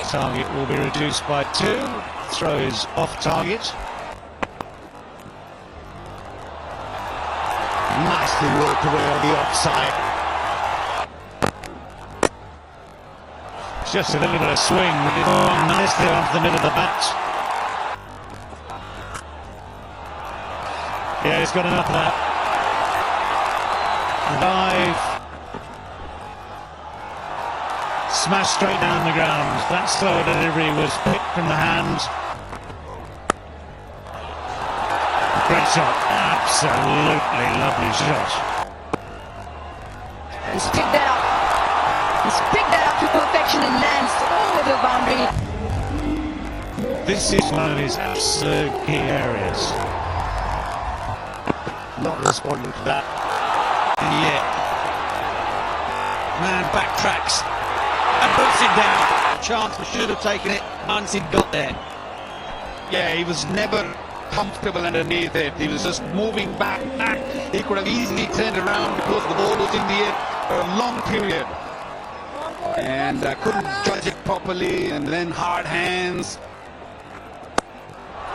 Target will be reduced by 2. Throw is off target. Nicely worked away on the offside. Just a little bit of swing, but it's nicely off the middle of the bat. Yeah, he's got enough of that. Dive. Smash straight down the ground. That slow delivery was picked from the hand. Great shot. Absolutely lovely shot. He's picked that up. He's picked that up to perfection and lands over the boundary. This is one of his absolute key areas. Not responding to that. Yeah. Man backtracks and puts it down. Chance should have taken it once he got there. Yeah, he was never comfortable underneath it. He was just moving back. He could have easily turned around because the ball was in the air for a long period. And couldn't judge it properly, and then hard hands.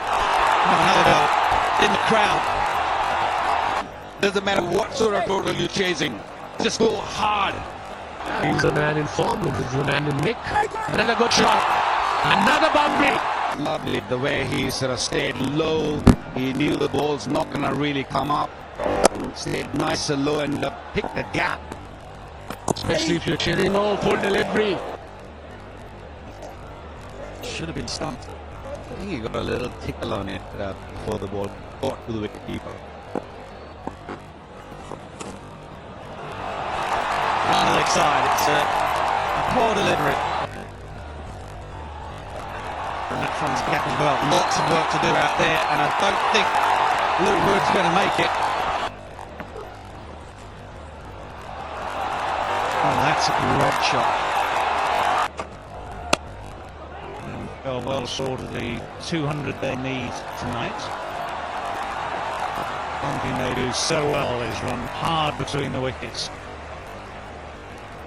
Another goal in the crowd. Doesn't matter what sort of total you're chasing, just go hard. He's a man in form, he's a man in nick. Another good shot. Another boundary. Lovely the way he sort of stayed low. He knew the ball's not going to really come up. Stayed nice and low and picked the gap. Especially if you're chilling all full delivery. Should have been stumped. I think he got a little tickle on it before the ball got to the wicketkeeper. On the leg side, it's a poor delivery. And that from his gap as well. Lots of work to do out there, and I don't think Luke Wood's going to make it. Oh, that's a great shot. And fell well short of the 200 they need tonight. One thing they do so well is run hard between the wickets.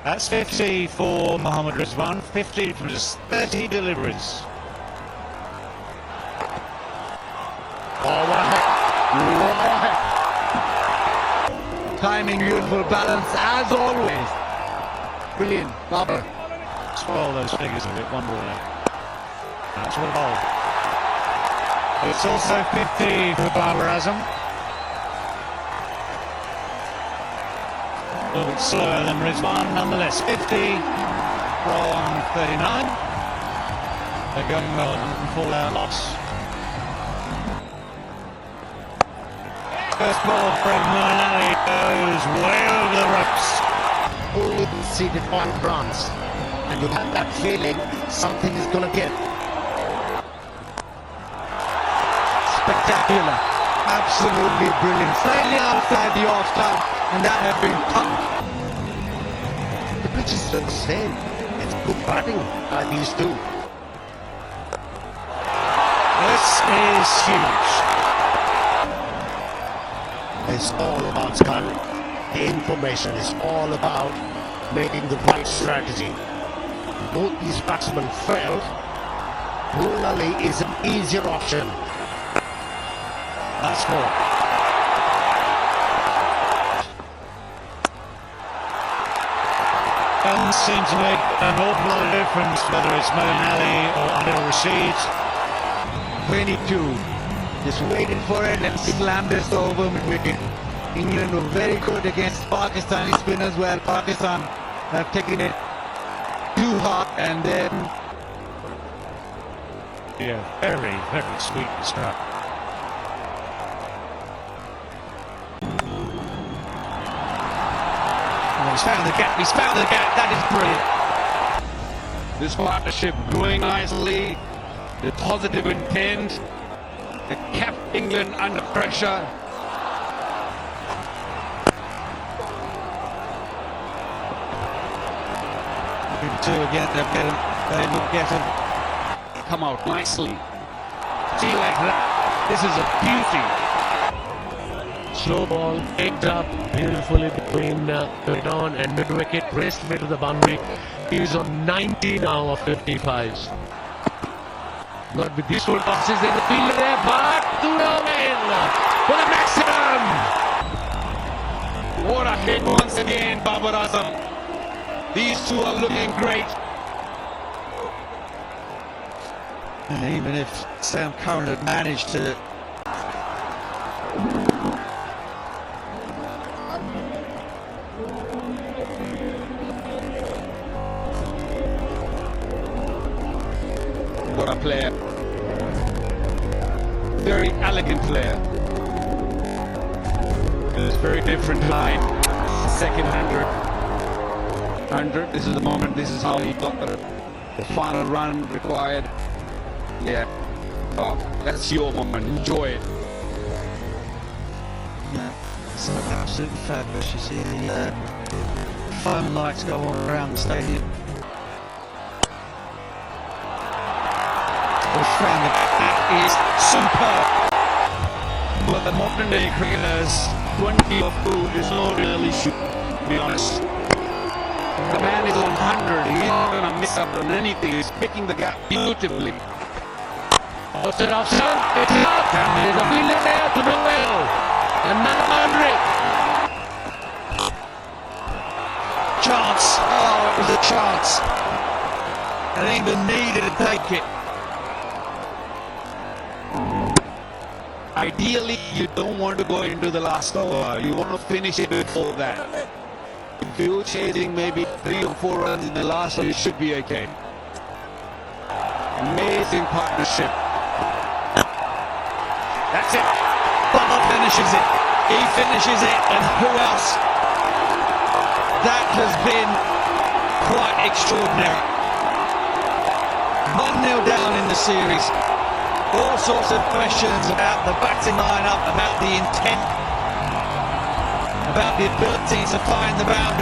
That's 50 for Mohammad Rizwan, 50 from just 30 deliveries. Oh, what a hit. What a hit. Timing, beautiful balance as always. Brilliant, Baba. Spoil those figures a bit, one ball there. That's what ball. It's also 50 for Babar Azam. A little bit slower than Rizwan, nonetheless 50 from 39. They're going well and fall out loss. First ball from Molinari goes way over the ropes. Only conceded 1 runs, and you have that feeling something is going to give. Spectacular. Absolutely brilliant. Slightly outside the off-stump, and that had been pumped. The pitch is still the same. It's good batting by these two. This is huge. It's all about scoring. The information is all about making the right strategy. Both these batsmen failed. Mulali is an easier option. That's 4. Doesn't seem to make an awful lot of difference whether it's Molinari or Adil Rashid. 22. Just waited for it and slammed this over mid-wicket. England were very good against Pakistani spinners, where Pakistan have taken it too hard, and then Yeah, very, very sweet start. Oh, he's found the gap, that is brilliant. this partnership growing nicely, the positive intent, it kept England under pressure. Two again, they will get him. Come out nicely. See like that. This is a beauty. slow ball, picked up beautifully between mid-on and mid-wicket, raced me to the boundary. He's on 90 now of 55s. Not with these full tosses in the field there, but to the win for the maximum. What a hit once again, Babar Azam. These two are looking great. And even if Sam Curran had managed to What a player. Very elegant player. it's a very different line. Second 100. This is the moment. This is how he got the final run required. Yeah. Oh, that's your moment. Enjoy it. Yeah, it's absolutely fabulous. You see the foam lights go on around the stadium. That is superb. But the modern day cricketers, 20 of 2 is no real issue, to be honest. The man is on 100. He's not going to miss up on anything. He's picking the gap beautifully. Outside option, it's up, and there's a fielder there to do well. Another boundary. Chance. Oh, it was a chance. And England needed to take it. Ideally, you don't want to go into the last over. You want to finish it before that. If you're chasing maybe 3 or 4 runs in the last one, you should be okay. Amazing partnership. That's it. Bubba finishes it. He finishes it, and who else? That has been quite extraordinary. 1-0 down in the series. All sorts of questions about the batting lineup, about the intent, about the ability to find the boundaries.